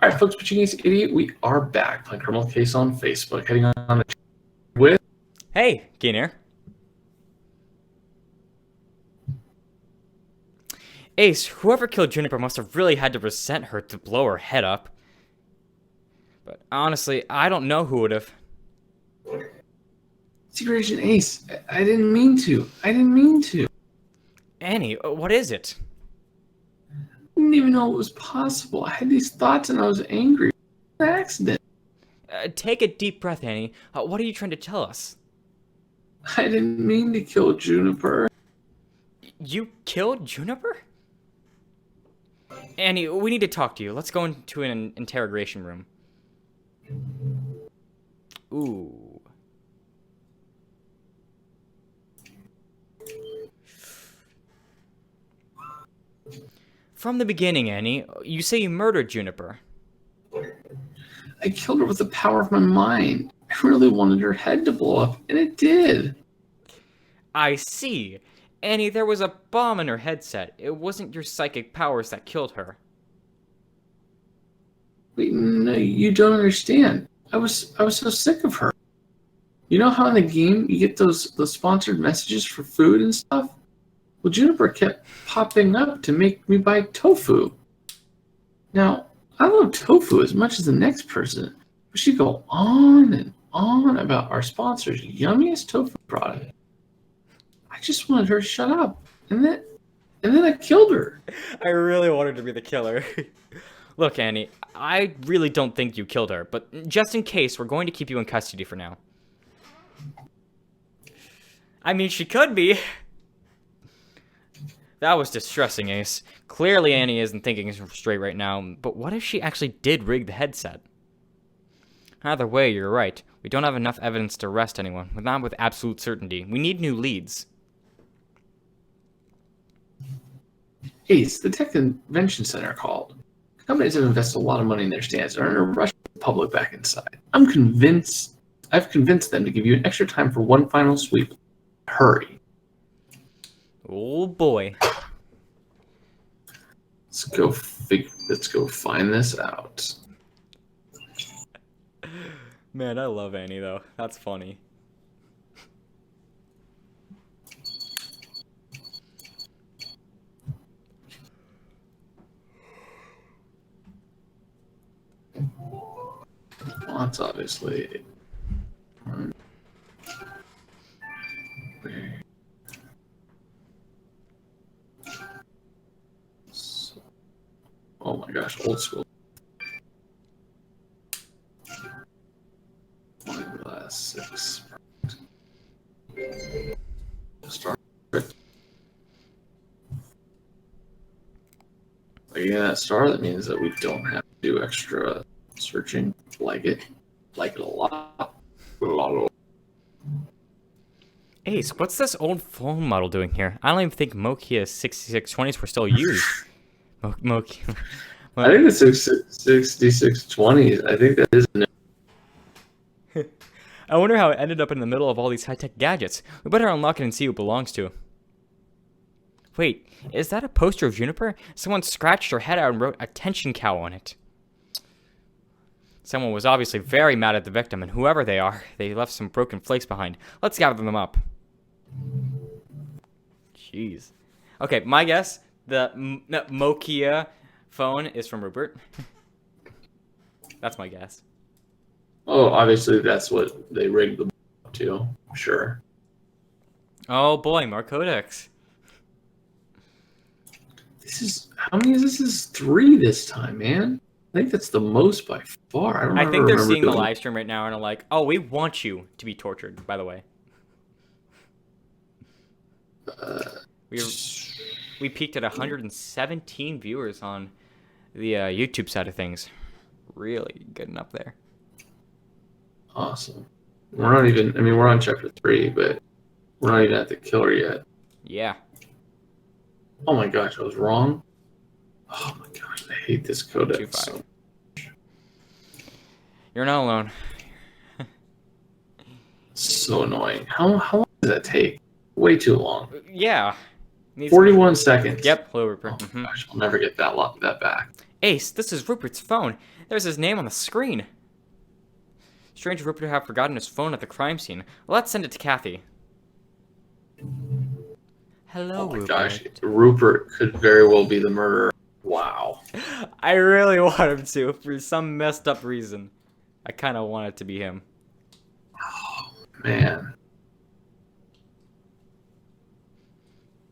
right, folks, Pitching Ace Idiot, we are back playing Criminal Case on Facebook, heading on a with. Hey, Keener. Ace, whoever killed Juniper must have really had to resent her to blow her head up. But honestly, I don't know who would have. Secret Agent Ace, I didn't mean to. I didn't mean to. Annie, what is it? I didn't even know it was possible. I had these thoughts and I was angry. It was an accident. Take a deep breath, Annie. What are you trying to tell us? I didn't mean to kill Juniper. You killed Juniper? Annie, we need to talk to you. Let's go into an interrogation room. Ooh. From the beginning, Annie, you say you murdered Juniper. I killed her with the power of my mind. I really wanted her head to blow up, and it did. I see. Annie, there was a bomb in her headset. It wasn't your psychic powers that killed her. Wait, no, you don't understand. I was so sick of her. You know how in the game you get those sponsored messages for food and stuff? Well, Juniper kept popping up to make me buy tofu. Now, I love tofu as much as the next person, but she'd go on and on about our sponsor's yummiest tofu product. I just wanted her to shut up, and then I killed her. I really wanted to be the killer. Look, Annie, I really don't think you killed her, but just in case, we're going to keep you in custody for now. I mean, she could be. That was distressing, Ace. Clearly Annie isn't thinking straight right now, but what if she actually did rig the headset? Either way, you're right. We don't have enough evidence to arrest anyone, not with absolute certainty. We need new leads. Ace, the Tech Convention Center called. Companies have invested a lot of money in their stands and are in a rush to get the public back inside. I've convinced them to give you an extra time for one final sweep. Hurry. Oh boy. Let's go find this out. Man, I love Annie though. That's funny. Well, that's obviously. Oh my gosh, old school. Last 6. Start. Again, that star, that means that we don't have to do extra searching. Like it a lot. Ace, what's this old phone model doing here? I don't even think Nokia 6620s were still used. Nokia. I think the 6620s. I think that is. I wonder how it ended up in the middle of all these high-tech gadgets. We better unlock it and see who it belongs to. Wait, is that a poster of Juniper? Someone scratched her head out and wrote "Attention Cow" on it. Someone was obviously very mad at the victim, and whoever they are, they left some broken flakes behind. Let's gather them up. Jeez. Okay, my guess, the Nokia phone is from Rupert. That's my guess. Oh, obviously that's what they rigged the to. Sure. Oh boy, more codex. This is how many is this? This is 3 this time, man. I think that's the most by far. I think they're seeing the live stream right now and are like, "Oh, we want you to be tortured." By the way, we peaked at 117 viewers on the YouTube side of things. Really getting up there. Awesome. We're not even. I mean, we're on chapter 3, but we're not even at the killer yet. Yeah. Oh my gosh, I was wrong. Oh my gosh, I hate this codex. So. You're not alone. So annoying. How long does that take? Way too long. Yeah. 41 seconds. Yep. Hello, Rupert. Oh my gosh, I'll never get that back. Ace, this is Rupert's phone. There's his name on the screen. Strange Rupert to have forgotten his phone at the crime scene. Let's send it to Kathy. Hello, Oh my Rupert. gosh, Rupert could very well be the murderer. Wow. I really want him to, for some messed up reason. I kind of want it to be him. Man.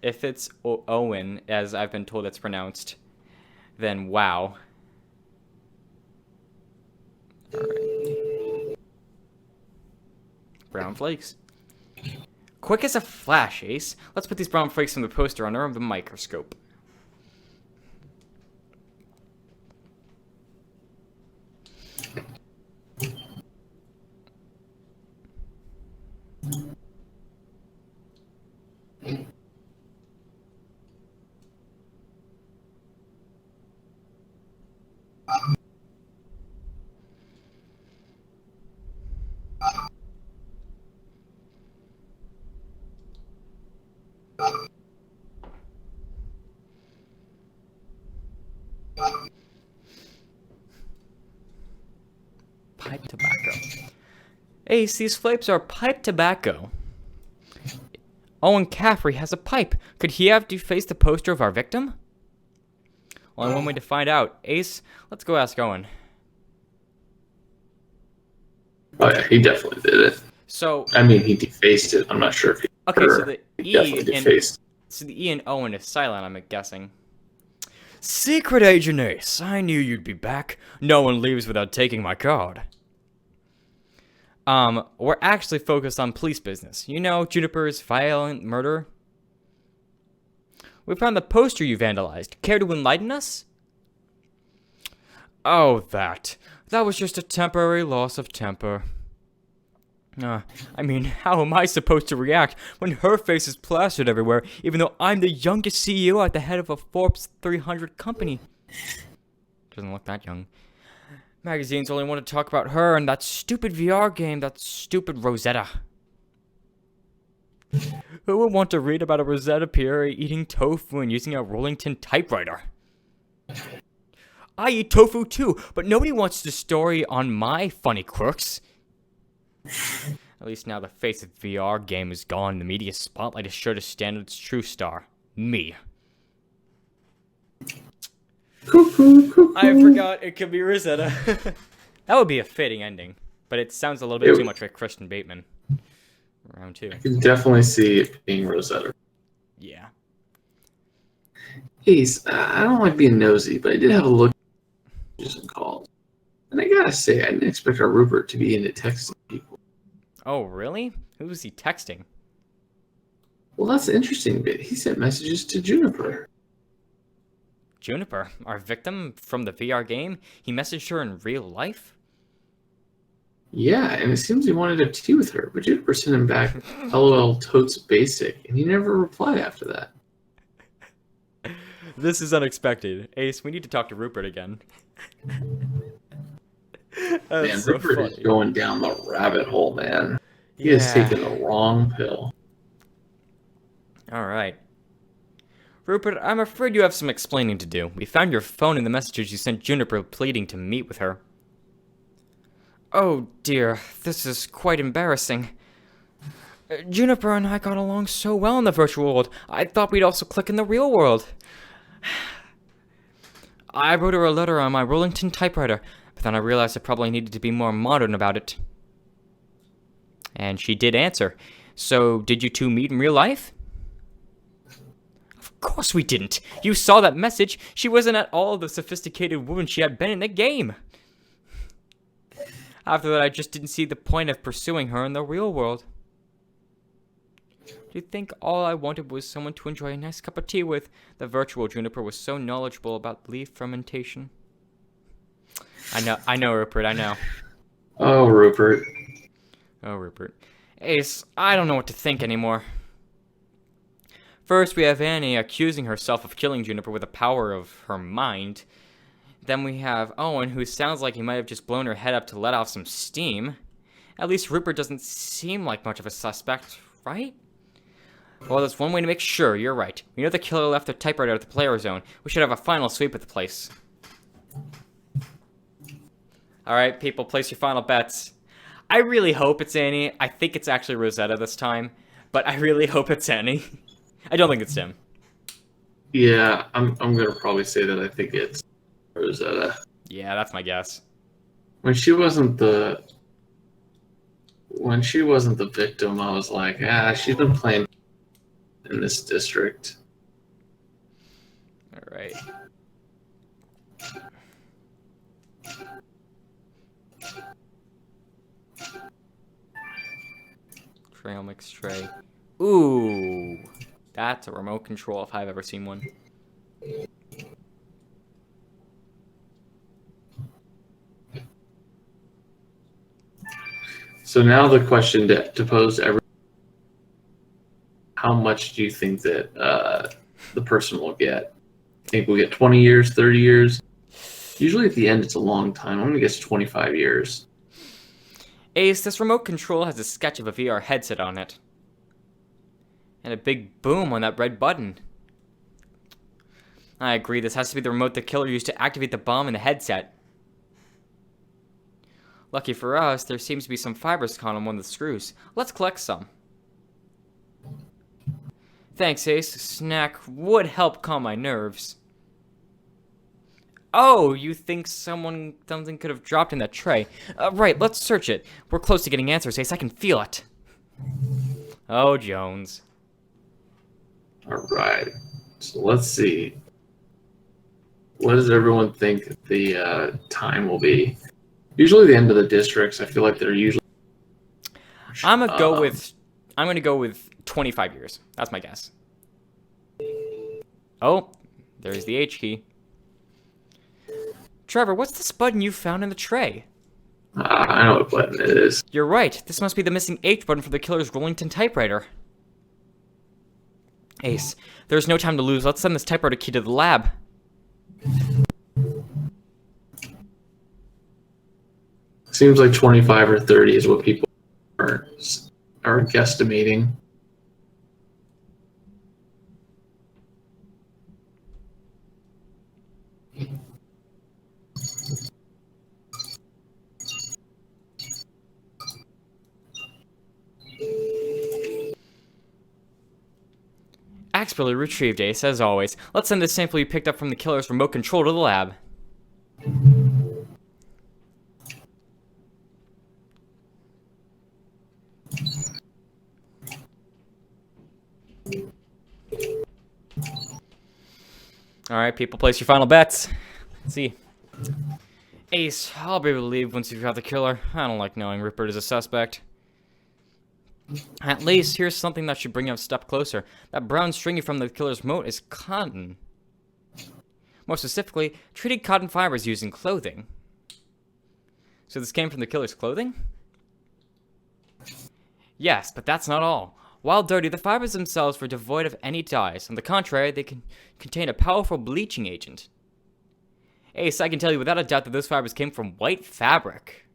If it's Owen, as I've been told it's pronounced, then wow. Alright. Brown flakes. Quick as a flash, Ace. Let's put these brown flakes from the poster under the microscope. Pipe tobacco. Ace, these flakes are pipe tobacco. Owen Caffrey has a pipe. Could he have defaced the poster of our victim? Only one way to find out. Ace, let's go ask Owen. Oh yeah, he definitely did it. So, I mean, he defaced it. I'm not sure if he. okay, so the he definitely E and defaced. so the E and Owen is silent, I'm guessing. Secret Agent Ace, I knew you'd be back. No one leaves without taking my card. We're actually focused on police business. You know, Juniper's violent murder. We found the poster you vandalized. Care to enlighten us? Oh, that. That was just a temporary loss of temper. I mean, how am I supposed to react when her face is plastered everywhere, even though I'm the youngest CEO at the head of a Forbes 300 company? Doesn't look that young. Magazines only want to talk about her and that stupid VR game, that stupid Rosetta. Who would want to read about a Rosetta Pierre eating tofu and using a Rollington typewriter? I eat tofu too, but nobody wants the story on my funny quirks. At least now the face of the VR game is gone, the media spotlight is sure to stand its true star. Me. Cuckoo, cuckoo. I forgot it could be Rosetta. That would be a fitting ending, but it sounds a little bit too much like Christian Bateman. Round 2. I can definitely see it being Rosetta. Yeah. Ace, I don't like being nosy, but I did have a look at some calls. And I gotta say, I didn't expect our Rupert to be into texting people. Oh, really? Who was he texting? Well, that's the interesting bit. He sent messages to Juniper. Juniper, our victim from the VR game? He messaged her in real life? Yeah, and it seems he wanted a tea with her, but Juniper sent him back LOL totes basic, and he never replied after that. This is unexpected. Ace, we need to talk to Rupert again. Man, so Rupert is funny. going down the rabbit hole, man. He has taken the wrong pill. Alright. Rupert, I'm afraid you have some explaining to do. We found your phone in the messages you sent Juniper pleading to meet with her. Oh dear, this is quite embarrassing. Juniper and I got along so well in the virtual world. I thought we'd also click in the real world. I wrote her a letter on my Rollington typewriter, but then I realized I probably needed to be more modern about it. And she did answer. So, did you two meet in real life? Of course we didn't. You saw that message. She wasn't at all the sophisticated woman she had been in the game. After that, I just didn't see the point of pursuing her in the real world. Do you think all I wanted was someone to enjoy a nice cup of tea with? The virtual Juniper was so knowledgeable about leaf fermentation. I know, Rupert, I know. Oh, Rupert. Oh, Rupert. Ace, I don't know what to think anymore. First, we have Annie accusing herself of killing Juniper with the power of her mind. Then we have Owen, who sounds like he might have just blown her head up to let off some steam. At least Rupert doesn't seem like much of a suspect, right? Well, there's one way to make sure, you're right. We know the killer left the typewriter at the player zone. We should have a final sweep of the place. All right, people, place your final bets. I really hope it's Annie. I think it's actually Rosetta this time, but I really hope it's Annie. I don't think it's Tim. Yeah, I'm gonna probably say that I think it's Rosetta. Yeah, that's my guess. When she wasn't the victim, I was like, she's been playing in this district. All right. Trail mix tray. Ooh, that's a remote control if I've ever seen one. So now the question to pose to everyone: how much do you think that the person will get? Think we'll get 20 years, 30 years? Usually at the end, it's a long time. I'm gonna guess 25 years. Ace, this remote control has a sketch of a VR headset on it. And a big boom on that red button. I agree, this has to be the remote the killer used to activate the bomb in the headset. Lucky for us, there seems to be some fibers caught on one of the screws. Let's collect some. Thanks, Ace. A snack would help calm my nerves. Oh, you think something could have dropped in that tray? Right, let's search it. We're close to getting answers, Ace. I can feel it. Oh, Jones. All right. So let's see. What does everyone think the time will be? Usually the end of the districts, I feel like they're usually... I'm going to go with 25 years. That's my guess. Oh, there's the H key. Trevor, what's this button you found in the tray? I know what button it is. You're right. This must be the missing H button for the killer's Rollington typewriter. Ace, there's no time to lose. Let's send this typewriter key to the lab. Seems like 25 or 30 is what people are guesstimating. Expertly retrieved, Ace, as always. Let's send this sample you picked up from the killer's remote control to the lab. Alright, people, place your final bets. Let's see. Ace, I'll be relieved once you've got the killer. I don't like knowing Rupert is a suspect. At least, here's something that should bring you a step closer. That brown stringy from the killer's remote is cotton. More specifically, treated cotton fibers used in clothing. So this came from the killer's clothing? Yes, but that's not all. While dirty, the fibers themselves were devoid of any dyes. On the contrary, they contain a powerful bleaching agent. Ace, I can tell you without a doubt that those fibers came from white fabric.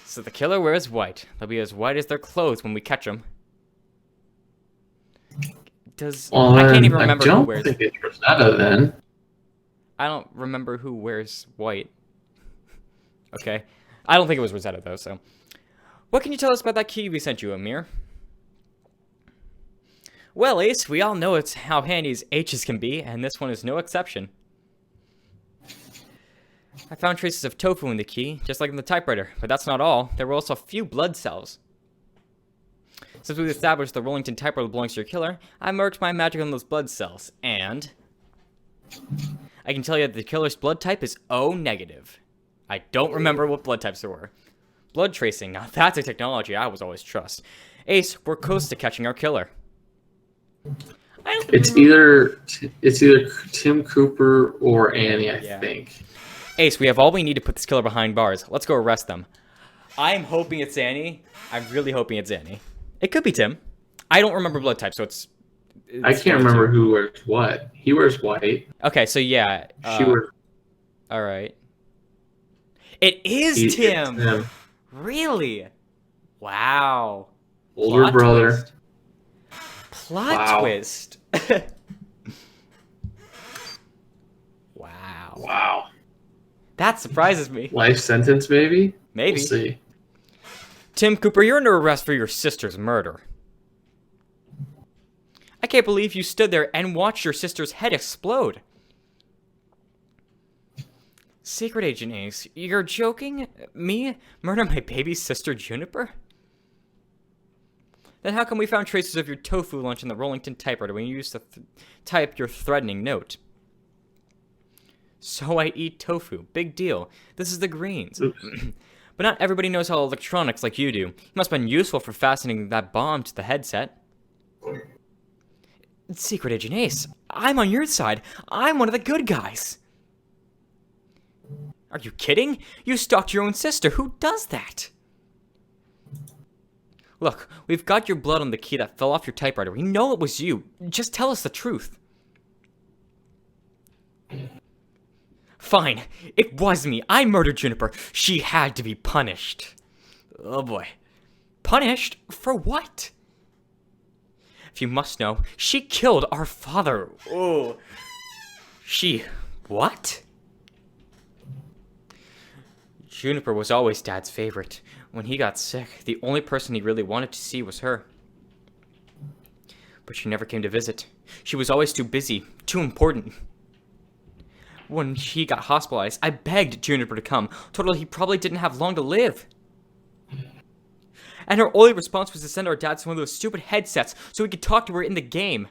So the killer wears white. They'll be as white as their clothes when we catch them. I can't even remember who wears... I don't think it's Rosetta then. I don't remember who wears white. Okay. I don't think it was Rosetta though, so... What can you tell us about that key we sent you, Amir? Well, Ace, we all know it's how handy H's can be, and this one is no exception. I found traces of tofu in the key, just like in the typewriter, but that's not all. There were also a few blood cells. Since we've established the Rollington typewriter belongs to your killer, I marked my magic on those blood cells, and... I can tell you that the killer's blood type is O negative. I don't remember what blood types there were. Blood tracing, now that's a technology I was always trust. Ace, we're close to catching our killer. It's either Tim Cooper or Annie, I think. Ace, we have all we need to put this killer behind bars. Let's go arrest them. I'm hoping it's Annie. I'm really hoping it's Annie. It could be Tim. I don't remember blood type, so it's I can't remember who wears what. He wears white. Okay, so yeah. She wears... All right. It is Tim. It's Tim. Really? Wow. Older Plot brother. Twist. Plot twist. Wow. Wow. That surprises me. Life sentence, maybe? Maybe. We'll see. Tim Cooper, you're under arrest for your sister's murder. I can't believe you stood there and watched your sister's head explode. Secret Agent Ace, you're joking? Me murder my baby sister Juniper? Then how come we found traces of your tofu lunch in the Rollington typewriter when you used to type your threatening note? So I eat tofu. Big deal. This is the Greens. But not everybody knows how electronics like you do. It must have been useful for fastening that bomb to the headset. Secret Agent Ace, I'm on your side. I'm one of the good guys. Are you kidding? You stalked your own sister. Who does that? Look, we've got your blood on the key that fell off your typewriter. We know it was you. Just tell us the truth. Fine. It was me. I murdered Juniper. She had to be punished. Oh boy. Punished? For what? If you must know, she killed our father. Oh. She... what? Juniper was always Dad's favorite. When he got sick, the only person he really wanted to see was her. But she never came to visit. She was always too busy, too important. When he got hospitalized, I begged Juniper to come, told her he probably didn't have long to live. And her only response was to send our dad to one of those stupid headsets so we could talk to her in the game.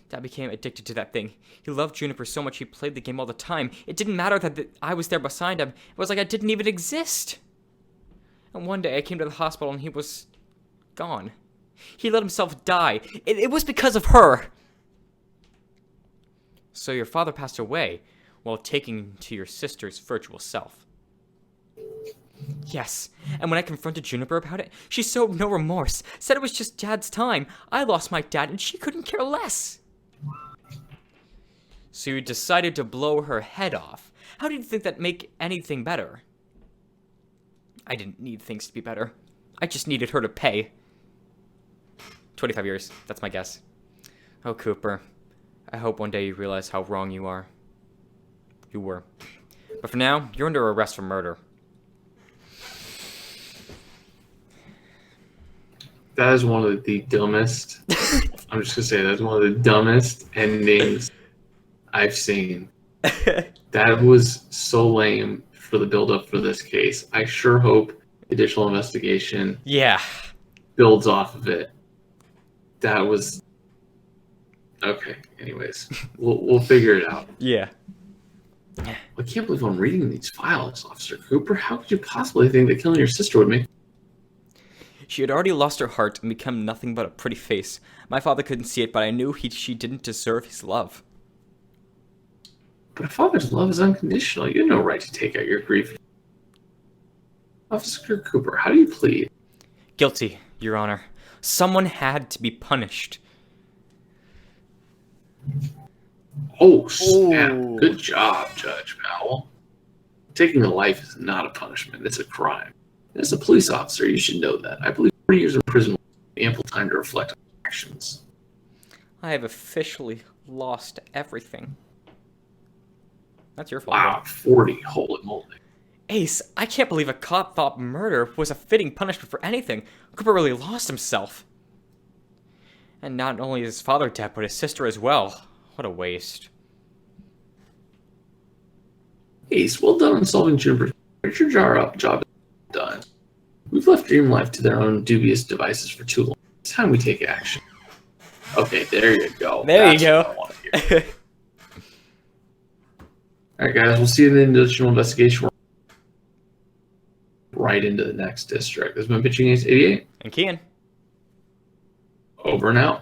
Dad became addicted to that thing. He loved Juniper so much he played the game all the time. It didn't matter that I was there beside him. It was like I didn't even exist. And one day I came to the hospital and he was gone. He let himself die. It was because of her. So your father passed away while taking to your sister's virtual self. Yes, and when I confronted Juniper about it, she showed no remorse, said it was just Dad's time. I lost my dad and she couldn't care less. So you decided to blow her head off. How did you think that'd make anything better? I didn't need things to be better. I just needed her to pay. 25 years, that's my guess. Oh, Cooper. I hope one day you realize how wrong you are. You were. But for now, you're under arrest for murder. That is one of the dumbest. I'm just gonna say that's one of the dumbest endings I've seen. That was so lame for the build-up for this case. I sure hope additional investigation builds off of it. That was okay. Anyways, we'll figure it out. Yeah. I can't believe I'm reading these files, Officer Cooper. How could you possibly think that killing your sister would make... She had already lost her heart and become nothing but a pretty face. My father couldn't see it, but I knew she didn't deserve his love. But a father's love is unconditional. You have no right to take out your grief. Officer Cooper, how do you plead? Guilty, Your Honor. Someone had to be punished. Oh, snap. Ooh. Good job, Judge Powell. Taking a life is not a punishment. It's a crime. As a police officer, you should know that. I believe 40 years in prison will be ample time to reflect on actions. I have officially lost everything. That's your fault. Wow, 40. Holy moly. Ace, I can't believe a cop thought murder was a fitting punishment for anything. Cooper really lost himself. And not only his father dead, but his sister as well. What a waste. Ace, well done on solving Juniper's. Your job is done. We've left Dream Life to their own dubious devices for too long. It's time we take action. Okay, there you go. That's you go. What I want to hear. Alright guys, we'll see you in the additional investigation. Right into the next district. This has been Pitching Ace 88. And Kian. Over and out.